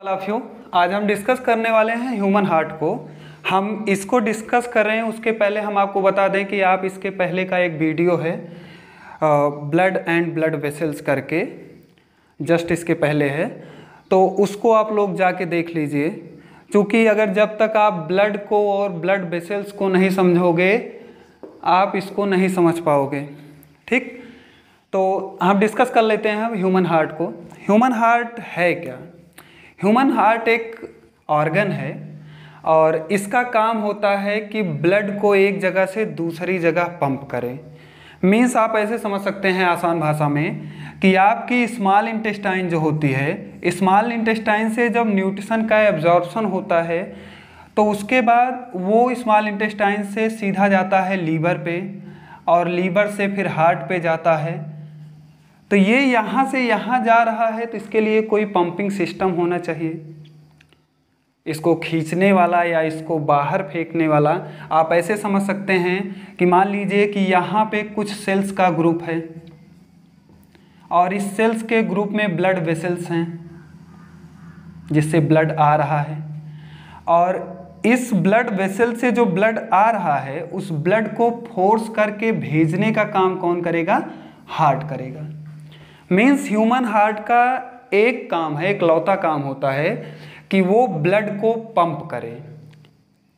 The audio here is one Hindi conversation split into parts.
Of you. आज हम डिस्कस करने वाले हैं ह्यूमन हार्ट को। हम इसको डिस्कस कर रहे हैं उसके पहले हम आपको बता दें कि आप इसके पहले का एक वीडियो है ब्लड एंड ब्लड वेसल्स करके, जस्ट इसके पहले है, तो उसको आप लोग जाके देख लीजिए। क्योंकि अगर जब तक आप ब्लड को और ब्लड वेसल्स को नहीं समझोगे आप इसको नहीं समझ पाओगे। ठीक, तो हम डिस्कस कर लेते हैं ह्यूमन हार्ट को। ह्यूमन हार्ट है क्या? ह्यूमन हार्ट एक ऑर्गन है और इसका काम होता है कि ब्लड को एक जगह से दूसरी जगह पंप करे। मीन्स आप ऐसे समझ सकते हैं आसान भाषा में कि आपकी स्मॉल इंटेस्टाइन जो होती है, स्मॉल इंटेस्टाइन से जब न्यूट्रिशन का एब्जॉर्प्शन होता है तो उसके बाद वो स्मॉल इंटेस्टाइन से सीधा जाता है लीवर पे और लीवर से फिर हार्ट पे जाता है। तो ये यहाँ से यहाँ जा रहा है तो इसके लिए कोई पंपिंग सिस्टम होना चाहिए, इसको खींचने वाला या इसको बाहर फेंकने वाला। आप ऐसे समझ सकते हैं कि मान लीजिए कि यहाँ पे कुछ सेल्स का ग्रुप है और इस सेल्स के ग्रुप में ब्लड वेसल्स हैं जिससे ब्लड आ रहा है, और इस ब्लड वेसल से जो ब्लड आ रहा है उस ब्लड को फोर्स करके भेजने का काम कौन करेगा? हार्ट करेगा। मीन्स ह्यूमन हार्ट का एक काम है, इकलौता काम होता है कि वो ब्लड को पंप करे,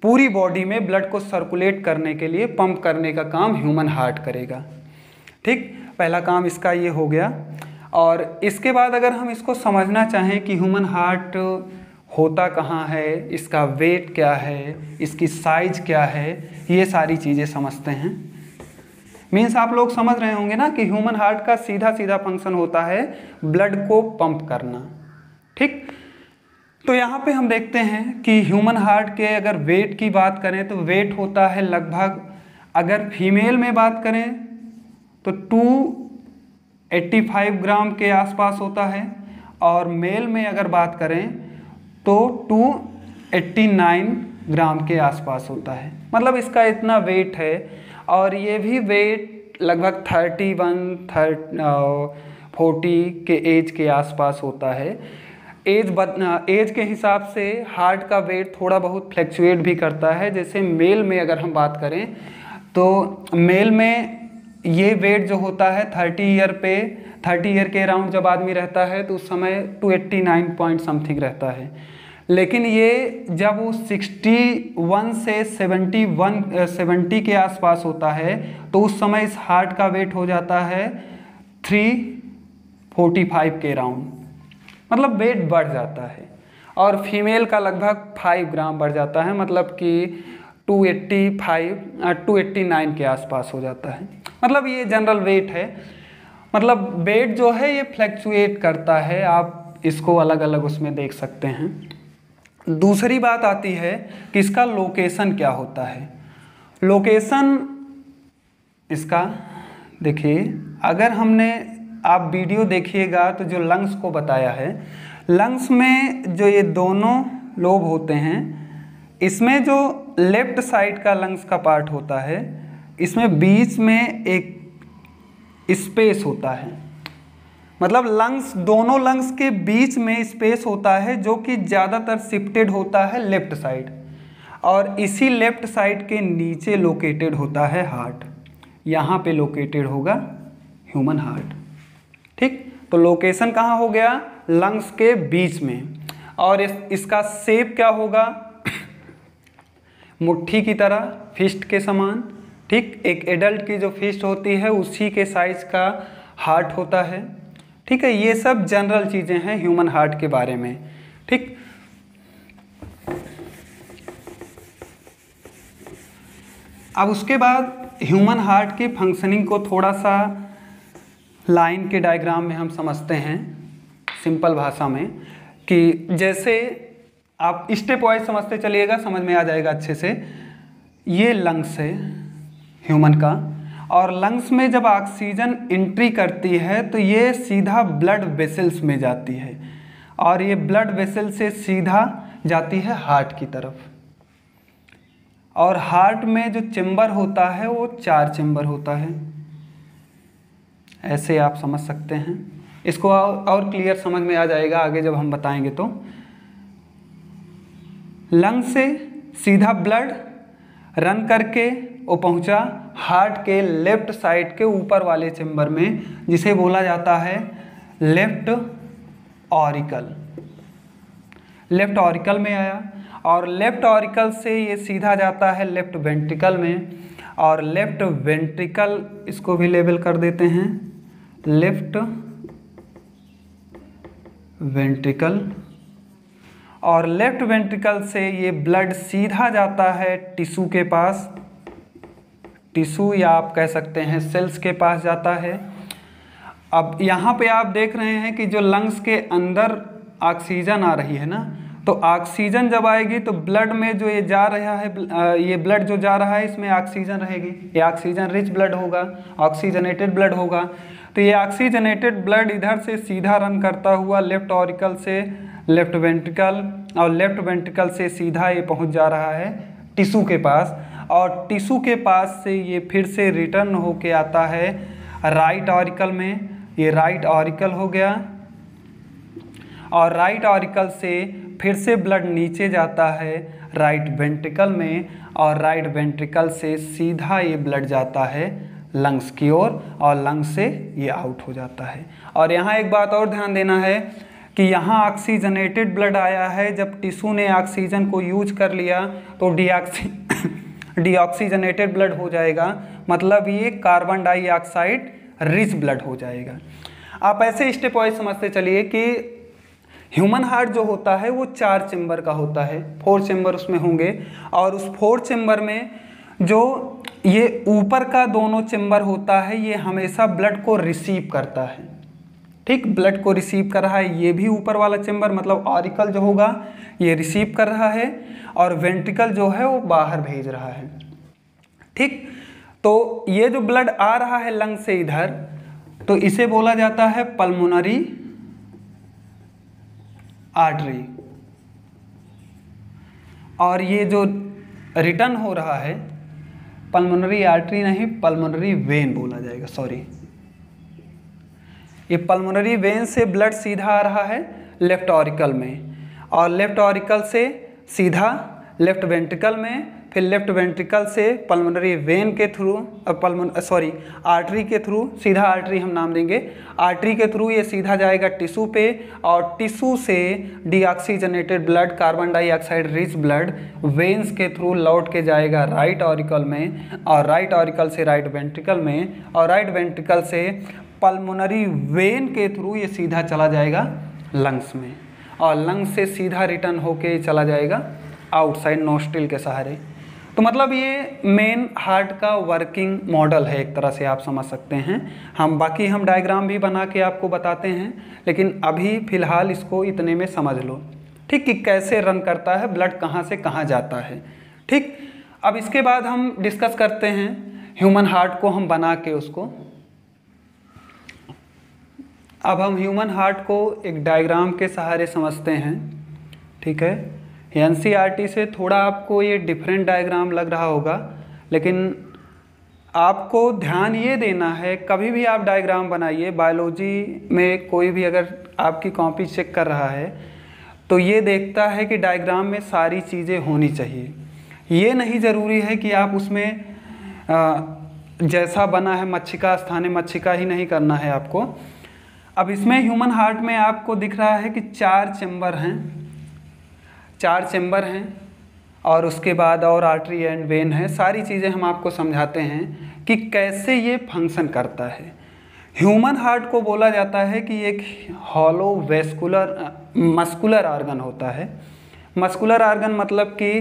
पूरी बॉडी में ब्लड को सर्कुलेट करने के लिए पंप करने का काम ह्यूमन हार्ट करेगा। ठीक, पहला काम इसका ये हो गया। और इसके बाद अगर हम इसको समझना चाहें कि ह्यूमन हार्ट होता कहाँ है, इसका वेट क्या है, इसकी साइज क्या है, ये सारी चीज़ें समझते हैं। मीन्स आप लोग समझ रहे होंगे ना कि ह्यूमन हार्ट का सीधा सीधा फंक्शन होता है ब्लड को पंप करना। ठीक, तो यहाँ पे हम देखते हैं कि ह्यूमन हार्ट के अगर वेट की बात करें तो वेट होता है लगभग, अगर फीमेल में बात करें तो 285 ग्राम के आसपास होता है और मेल में अगर बात करें तो 289 ग्राम के आसपास होता है। मतलब इसका इतना वेट है और ये भी वेट लगभग 40 के एज के आसपास होता है। एज के हिसाब से हार्ट का वेट थोड़ा बहुत फ्लैक्चुएट भी करता है। जैसे मेल में अगर हम बात करें तो मेल में ये वेट जो होता है 30 ईयर के अराउंड जब आदमी रहता है तो उस समय 289 पॉइंट समथिंग रहता है। लेकिन ये जब वो 61 से 70 के आसपास होता है तो उस समय इस हार्ट का वेट हो जाता है 345 के अराउंड, मतलब वेट बढ़ जाता है। और फीमेल का लगभग 5 ग्राम बढ़ जाता है, मतलब कि 289 के आसपास हो जाता है। मतलब ये जनरल वेट है। मतलब वेट जो है ये फ्लैक्चुएट करता है, आप इसको अलग अलग उसमें देख सकते हैं। दूसरी बात आती है कि इसका लोकेशन क्या होता है। लोकेशन इसका देखिए, अगर हमने, आप वीडियो देखिएगा तो जो लंग्स को बताया है, लंग्स में जो ये दोनों लोब होते हैं, इसमें जो लेफ्ट साइड का लंग्स का पार्ट होता है इसमें बीच में एक स्पेस होता है। मतलब लंग्स, दोनों लंग्स के बीच में स्पेस होता है जो कि ज़्यादातर शिफ्टेड होता है लेफ्ट साइड, और इसी लेफ्ट साइड के नीचे लोकेटेड होता है हार्ट। यहाँ पे लोकेटेड होगा ह्यूमन हार्ट। ठीक, तो लोकेशन कहाँ हो गया? लंग्स के बीच में। और इसका शेप क्या होगा? मुट्ठी की तरह, फिस्ट के समान। ठीक, एक एडल्ट की जो फिस्ट होती है उसी के साइज का हार्ट होता है। ठीक है, ये सब जनरल चीज़ें हैं ह्यूमन हार्ट के बारे में। ठीक, अब उसके बाद ह्यूमन हार्ट की फंक्शनिंग को थोड़ा सा लाइन के डायग्राम में हम समझते हैं सिंपल भाषा में, कि जैसे आप स्टेप वाइज समझते चलिएगा, समझ में आ जाएगा अच्छे से। ये लंग्स है ह्यूमन का, और लंग्स में जब ऑक्सीजन एंट्री करती है तो ये सीधा ब्लड वेसल्स में जाती है और ये ब्लड वेसल से सीधा जाती है हार्ट की तरफ। और हार्ट में जो चेम्बर होता है वो 4 चेम्बर होता है, ऐसे आप समझ सकते हैं। इसको और क्लियर समझ में आ जाएगा आगे जब हम बताएंगे। तो लंग से सीधा ब्लड रन करके वो पहुंचा हार्ट के लेफ्ट साइड के ऊपर वाले चेम्बर में, जिसे बोला जाता है लेफ्ट ऑरिकल। लेफ्ट ऑरिकल में आया और लेफ्ट ऑरिकल से ये सीधा जाता है लेफ्ट वेंट्रिकल में, और लेफ्ट वेंट्रिकल इसको भी लेबल कर देते हैं लेफ्ट वेंट्रिकल, और लेफ्ट वेंट्रिकल से ये ब्लड सीधा जाता है टिश्यू के पास, टिश्यू या आप कह सकते हैं सेल्स के पास जाता है। अब यहाँ पे आप देख रहे हैं कि जो लंग्स के अंदर ऑक्सीजन आ रही है ना, तो ऑक्सीजन जब आएगी तो ब्लड में जो ये जा रहा है, ये ब्लड जो जा रहा है इसमें ऑक्सीजन रहेगी, ये ऑक्सीजन रिच ब्लड होगा, ऑक्सीजनेटेड ब्लड होगा। तो ये ऑक्सीजनेटेड ब्लड इधर से सीधा रन करता हुआ लेफ्ट ऑरिकल से लेफ्ट वेंट्रिकल, और लेफ्ट वेंट्रिकल से सीधा ये पहुंच जा रहा है टिश्यू के पास, और टिश्यू के पास से ये फिर से रिटर्न होके आता है राइट ऑरिकल में, ये राइट ऑरिकल हो गया, और राइट ऑरिकल से फिर से ब्लड नीचे जाता है राइट वेंट्रिकल में, और राइट वेंट्रिकल से सीधा ये ब्लड जाता है लंग्स की ओर, और लंग्स से ये आउट हो जाता है। और यहाँ एक बात और ध्यान देना है कि यहाँ ऑक्सीजनेटेड ब्लड आया है, जब टिश्यू ने ऑक्सीजन को यूज कर लिया तो डीऑक्सीजनेटेड ब्लड हो जाएगा, मतलब ये कार्बन डाइऑक्साइड रिच ब्लड हो जाएगा। आप ऐसे स्टेप वाइज समझते चलिए कि ह्यूमन हार्ट जो होता है वो 4 चेम्बर का होता है, 4 चेम्बर उसमें होंगे, और उस 4 चेम्बर में जो ये ऊपर का दोनों चेम्बर होता है ये हमेशा ब्लड को रिसीव करता है, ठीक, ब्लड को रिसीव कर रहा है। ये भी ऊपर वाला चेम्बर मतलब ऑरिकल जो होगा ये रिसीव कर रहा है, और वेंट्रिकल जो है वो बाहर भेज रहा है, ठीक। तो ये जो ब्लड आ रहा है लंग से इधर, तो इसे बोला जाता है पल्मोनरी आर्टरी, और ये जो रिटर्न हो रहा है पल्मोनरी आर्टरी नहीं, पल्मोनरी वेन बोला जाएगा, सॉरी, ये पल्मोनरी वेन से ब्लड सीधा आ रहा है लेफ्ट ऑरिकल में, और लेफ्ट ऑरिकल से सीधा लेफ्ट वेंट्रिकल में, फिर लेफ्ट वेंट्रिकल से पल्मोनरी वेन के थ्रू, आर्टरी के थ्रू, सीधा आर्टरी हम नाम देंगे, आर्टरी के थ्रू ये सीधा जाएगा टिश्यू पे, और टिश्यू से deoxygenated blood, carbon dioxide rich blood veins के थ्रू लौट के जाएगा राइट ऑरिकल में, और राइट ऑरिकल से राइट वेंट्रिकल में, और राइट वेंट्रिकल से पल्मोनरी वेन के थ्रू ये सीधा चला जाएगा लंग्स में, और लंग्स से सीधा रिटर्न होके चला जाएगा आउटसाइड नोस्ट्रिल के सहारे। तो मतलब ये मेन हार्ट का वर्किंग मॉडल है, एक तरह से आप समझ सकते हैं। हम डायग्राम भी बना के आपको बताते हैं, लेकिन अभी फ़िलहाल इसको इतने में समझ लो, ठीक, कि कैसे रन करता है ब्लड, कहाँ से कहाँ जाता है, ठीक। अब इसके बाद हम डिस्कस करते हैं ह्यूमन हार्ट को हम बना के उसको। अब हम ह्यूमन हार्ट को एक डायग्राम के सहारे समझते हैं, ठीक है। एनसीईआरटी से थोड़ा आपको ये डिफरेंट डायग्राम लग रहा होगा, लेकिन आपको ध्यान ये देना है, कभी भी आप डायग्राम बनाइए, बायोलॉजी में कोई भी अगर आपकी कॉपी चेक कर रहा है तो ये देखता है कि डायग्राम में सारी चीज़ें होनी चाहिए। ये नहीं ज़रूरी है कि आप उसमें जैसा बना है मच्छिका स्थाने मच्छिका ही नहीं करना है आपको। अब इसमें ह्यूमन हार्ट में आपको दिख रहा है कि 4 चेम्बर हैं, 4 चेम्बर हैं, और उसके बाद और आर्टरी एंड वेन है। सारी चीज़ें हम आपको समझाते हैं कि कैसे ये फंक्शन करता है। ह्यूमन हार्ट को बोला जाता है कि एक हॉलो मस्कुलर आर्गन होता है। मस्कुलर आर्गन मतलब कि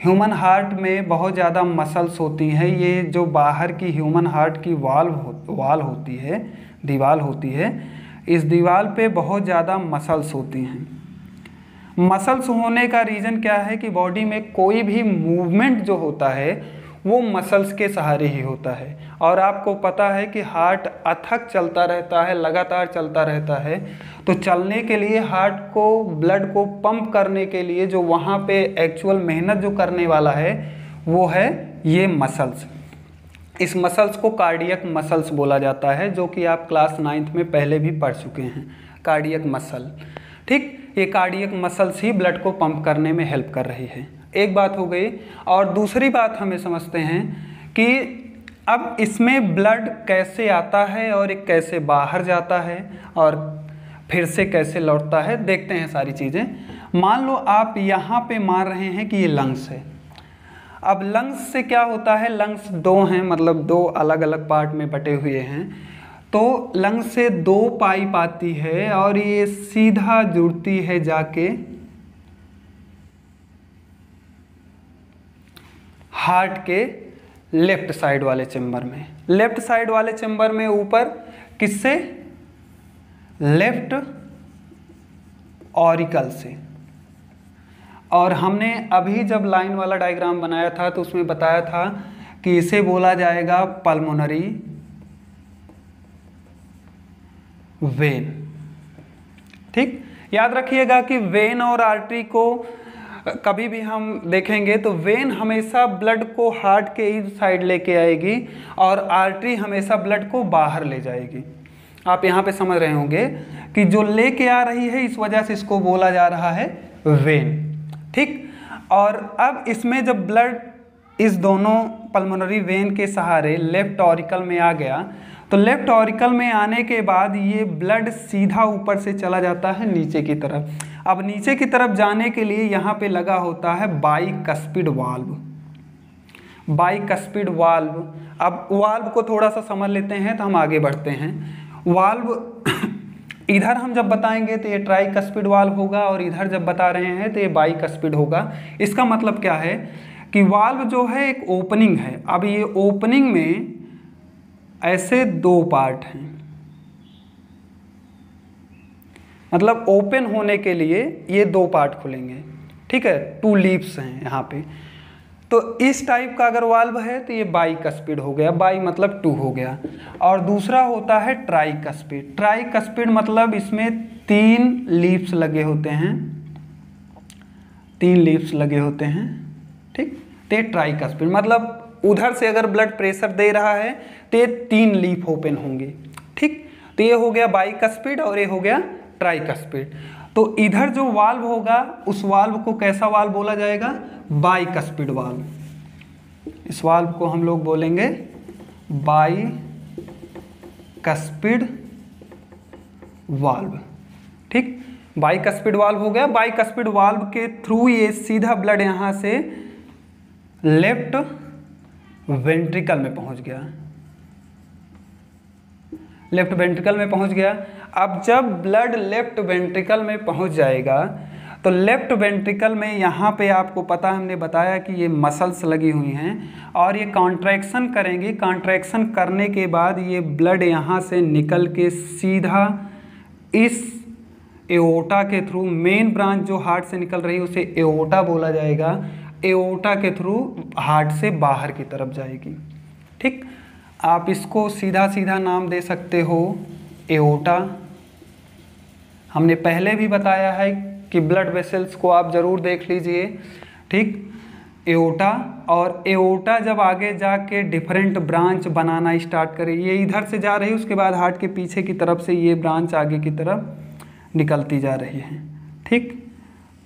ह्यूमन हार्ट में बहुत ज़्यादा मसल्स होती हैं। ये जो बाहर की ह्यूमन हार्ट की वाल होती है, दीवार होती है, इस दीवार पे बहुत ज़्यादा मसल्स होती हैं। मसल्स होने का रीज़न क्या है कि बॉडी में कोई भी मूवमेंट जो होता है वो मसल्स के सहारे ही होता है। और आपको पता है कि हार्ट अथक चलता रहता है, लगातार चलता रहता है। तो चलने के लिए हार्ट को ब्लड को पंप करने के लिए जो वहाँ पे एक्चुअल मेहनत जो करने वाला है वो है ये मसल्स। इस मसल्स को कार्डियक मसल्स बोला जाता है, जो कि आप क्लास 9th में पहले भी पढ़ चुके हैं, कार्डियक मसल, ठीक। ये कार्डियक मसल्स ही ब्लड को पंप करने में हेल्प कर रही है। एक बात हो गई। और दूसरी बात हमें समझते हैं कि अब इसमें ब्लड कैसे आता है और एक कैसे बाहर जाता है और फिर से कैसे लौटता है, देखते हैं सारी चीज़ें। मान लो आप यहाँ पे मान रहे हैं कि ये लंग्स है। अब लंग्स से क्या होता है, लंग्स दो हैं, मतलब दो अलग अलग पार्ट में बटे हुए हैं। तो लंग्स से दो पाइप आती है और ये सीधा जुड़ती है जाके हार्ट के लेफ्ट साइड वाले चेम्बर में। लेफ्ट साइड वाले चेम्बर में ऊपर किससे, लेफ्ट ऑरिकल से। और हमने अभी जब लाइन वाला डायग्राम बनाया था तो उसमें बताया था कि इसे बोला जाएगा पल्मोनरी वेन। ठीक, याद रखिएगा कि वेन और आर्टरी को कभी भी हम देखेंगे तो वेन हमेशा ब्लड को हार्ट के इस साइड लेके आएगी और आर्टरी हमेशा ब्लड को बाहर ले जाएगी। आप यहाँ पे समझ रहे होंगे कि जो लेके आ रही है इस वजह से इसको बोला जा रहा है वेन। ठीक, और अब इसमें जब ब्लड इस दोनों पल्मोनरी वेन के सहारे लेफ्ट ऑरिकल में आ गया तो लेफ्ट ऑरिकल में आने के बाद ये ब्लड सीधा ऊपर से चला जाता है नीचे की तरफ। अब नीचे की तरफ जाने के लिए यहाँ पे लगा होता है बाइकस्पिड वाल्व। बाइकस्पिड वाल्व, अब वाल्व को थोड़ा सा समझ लेते हैं तो हम आगे बढ़ते हैं। वाल्व इधर हम जब बताएंगे तो ये ट्राइकस्पिड वाल्व होगा और इधर जब बता रहे हैं तो ये बाइकस्पिड होगा। इसका मतलब क्या है कि वाल्व जो है एक ओपनिंग है। अब ये ओपनिंग में ऐसे दो पार्ट हैं, मतलब ओपन होने के लिए ये दो पार्ट खुलेंगे। ठीक है, टू लीव्स हैं यहाँ पे। तो इस टाइप का अगर वाल्व है तो ये बाइकस्पिड हो गया, बाई मतलब टू हो गया। और दूसरा होता है ट्राइकस्पिड। ट्राइकस्पिड मतलब इसमें तीन लीव्स लगे होते हैं, तीन लीव्स लगे होते हैं। ठीक, तो ये ट्राइकस्पिड मतलब उधर से अगर ब्लड प्रेशर दे रहा है तो ये तीन लीफ ओपन होंगी। ठीक, तो ये हो गया बाइकस्पिड और ये हो गया ट्राइकस्पिड। तो इधर जो वाल्व होगा उस वाल्व को कैसा वाल्व बोला जाएगा, बाइकस्पिड वाल्व। इस वाल्व को हम लोग बोलेंगे बाइकस्पिड वाल्व। ठीक, बाइकस्पिड वाल्व हो गया। बाइकस्पिड वाल्व के थ्रू ये सीधा ब्लड यहाँ से लेफ्ट वेंट्रिकल में पहुँच गया, लेफ्ट वेंट्रिकल में पहुँच गया। अब जब ब्लड लेफ्ट वेंट्रिकल में पहुँच जाएगा तो लेफ्ट वेंट्रिकल में यहाँ पे आपको पता, हमने बताया कि ये मसल्स लगी हुई हैं और ये कॉन्ट्रैक्शन करेंगी। कॉन्ट्रैक्शन करने के बाद ये ब्लड यहाँ से निकल के सीधा इस एओर्टा के थ्रू, मेन ब्रांच जो हार्ट से निकल रही है उसे एओर्टा बोला जाएगा, एओर्टा के थ्रू हार्ट से बाहर की तरफ जाएगी। ठीक, आप इसको सीधा सीधा नाम दे सकते हो एओर्टा। हमने पहले भी बताया है कि ब्लड वेसल्स को आप ज़रूर देख लीजिए। ठीक, एओर्टा। और एओर्टा जब आगे जाके डिफरेंट ब्रांच बनाना स्टार्ट करे, ये इधर से जा रही है, उसके बाद हार्ट के पीछे की तरफ से ये ब्रांच आगे की तरफ निकलती जा रही है। ठीक,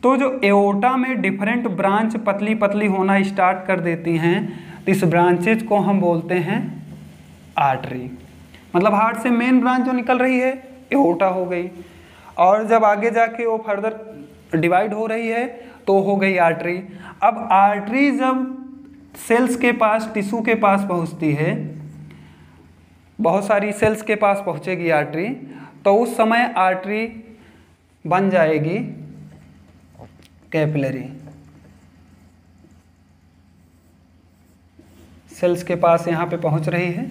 तो जो एओर्टा में डिफरेंट ब्रांच पतली पतली होना स्टार्ट कर देती हैं तो इस ब्रांचेज को हम बोलते हैं आर्टरी। मतलब हार्ट से मेन ब्रांच जो निकल रही है एओर्टा हो गई, और जब आगे जाके वो फर्दर डिवाइड हो रही है तो हो गई आर्टरी। अब आर्टरी जब सेल्स के पास, टिश्यू के पास पहुंचती है, बहुत सारी सेल्स के पास पहुंचेगी आर्टरी, तो उस समय आर्टरी बन जाएगी कैपिलरी। सेल्स के पास यहाँ पे पहुँच रही है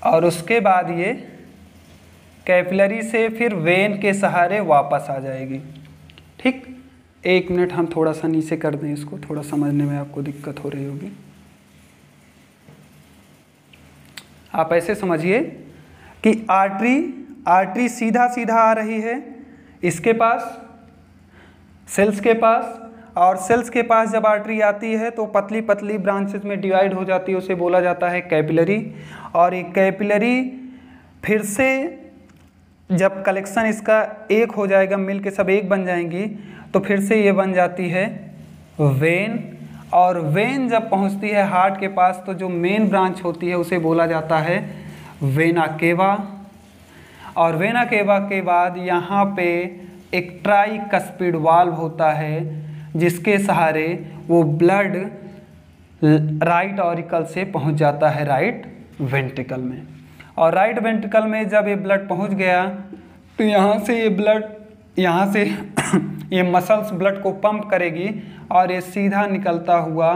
और उसके बाद ये कैपिलरी से फिर वेन के सहारे वापस आ जाएगी। ठीक, एक मिनट हम थोड़ा सा नीचे कर दें इसको, थोड़ा समझने में आपको दिक्कत हो रही होगी। आप ऐसे समझिए कि आर्टरी सीधा सीधा आ रही है इसके पास, सेल्स के पास, और सेल्स के पास जब आर्टरी आती है तो पतली पतली ब्रांचेस में डिवाइड हो जाती है, उसे बोला जाता है कैपिलरी। और ये कैपिलरी फिर से जब कलेक्शन इसका एक हो जाएगा, मिल के सब एक बन जाएंगी, तो फिर से ये बन जाती है वेन, और वेन जब पहुंचती है हार्ट के पास तो जो मेन ब्रांच होती है उसे बोला जाता है वेना केवा। और वेना केवा के बाद यहाँ पे एक ट्राइकस्पिड वाल्व होता है जिसके सहारे वो ब्लड राइट ऑरिकल से पहुँच जाता है राइट वेंट्रिकल में। और राइट वेंट्रिकल में जब ये ब्लड पहुँच गया तो यहाँ से ये ब्लड, यहाँ से ये मसल्स ब्लड को पंप करेगी और ये सीधा निकलता हुआ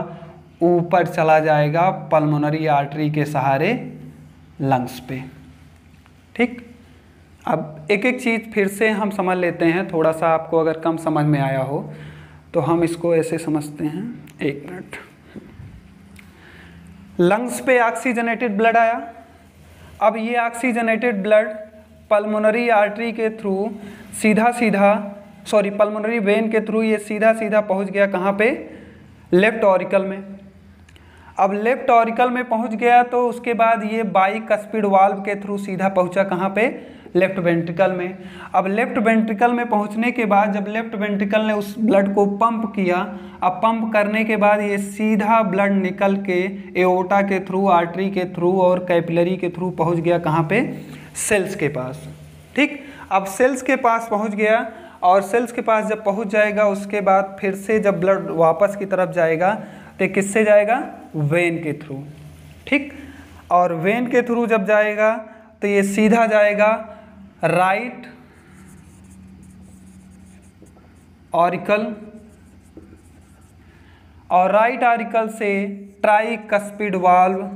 ऊपर चला जाएगा पल्मोनरी आर्टरी के सहारे लंग्स पे। ठीक, अब एक एक चीज़ फिर से हम समझ लेते हैं, थोड़ा सा आपको अगर कम समझ में आया हो तो हम इसको ऐसे समझते हैं। एक मिनट, लंग्स पे ऑक्सीजनेटेड ब्लड आया। अब ये ऑक्सीजनेटेड ब्लड पल्मोनरी आर्टरी के थ्रू पल्मोनरी वेन के थ्रू ये सीधा सीधा पहुंच गया कहाँ पे, लेफ्ट ऑरिकल में। अब लेफ्ट ऑरिकल में पहुंच गया तो उसके बाद ये बाइकस्पिड वाल्व के थ्रू सीधा पहुंचा कहाँ पे, लेफ्ट वेंट्रिकल में। अब लेफ्ट वेंट्रिकल में पहुंचने के बाद जब लेफ्ट वेंट्रिकल ने उस ब्लड को पंप किया, अब पंप करने के बाद ये सीधा ब्लड निकल के एओर्टा के थ्रू, आर्टरी के थ्रू और कैपिलरी के थ्रू पहुंच गया कहाँ पे, सेल्स के पास। ठीक, अब सेल्स के पास पहुंच गया और सेल्स के पास जब पहुंच जाएगा उसके बाद फिर से जब ब्लड वापस की तरफ जाएगा तो किससे जाएगा, वेन के थ्रू। ठीक, और वेन के थ्रू जब जाएगा तो ये सीधा जाएगा राइट ऑरिकल, और राइट ऑरिकल से ट्राइकस्पिड वाल्व,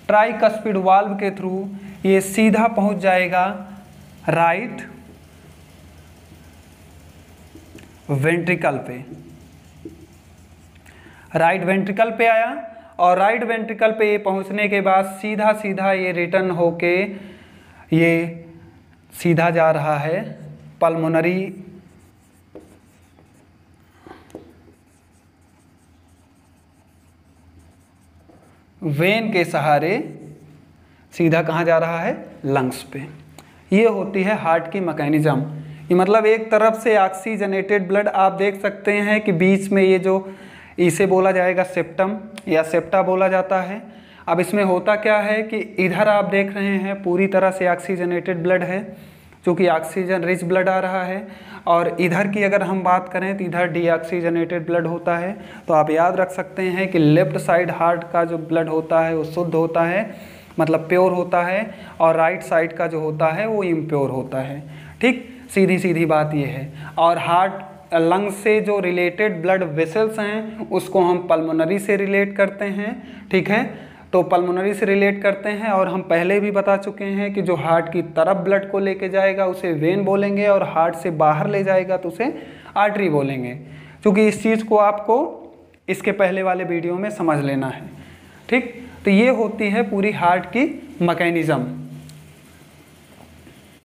ट्राइकस्पिड वाल्व के थ्रू ये सीधा पहुंच जाएगा राइट वेंट्रिकल पे। राइट वेंट्रिकल पे आया और राइट वेंट्रिकल पे ये पहुंचने के बाद सीधा सीधा ये रिटर्न होके ये सीधा जा रहा है पल्मोनरी वेन के सहारे सीधा कहाँ जा रहा है, लंग्स पे। ये होती है हार्ट की मैकेनिज्म। ये मतलब एक तरफ से ऑक्सीजनेटेड ब्लड आप देख सकते हैं कि बीच में ये जो इसे बोला जाएगा सेप्टम या सेप्टा बोला जाता है। अब इसमें होता क्या है कि इधर आप देख रहे हैं पूरी तरह से ऑक्सीजनेटेड ब्लड है, क्योंकि ऑक्सीजन रिच ब्लड आ रहा है, और इधर की अगर हम बात करें तो इधर डीऑक्सीजनेटेड ब्लड होता है। तो आप याद रख सकते हैं कि लेफ्ट साइड हार्ट का जो ब्लड होता है वो शुद्ध होता है, मतलब प्योर होता है, और राइट साइड का जो होता है वो इम्प्योर होता है। ठीक, सीधी सीधी बात ये है। और हार्ट लंग्स से जो रिलेटेड ब्लड वेसल्स हैं उसको हम पल्मोनरी से रिलेट करते हैं। ठीक है, तो पल्मोनरी से रिलेट करते हैं, और हम पहले भी बता चुके हैं कि जो हार्ट की तरफ ब्लड को लेके जाएगा उसे वेन बोलेंगे, और हार्ट से बाहर ले जाएगा तो उसे आर्टरी बोलेंगे, क्योंकि इस चीज़ को आपको इसके पहले वाले वीडियो में समझ लेना है। ठीक, तो ये होती है पूरी हार्ट की मैकेनिज्म।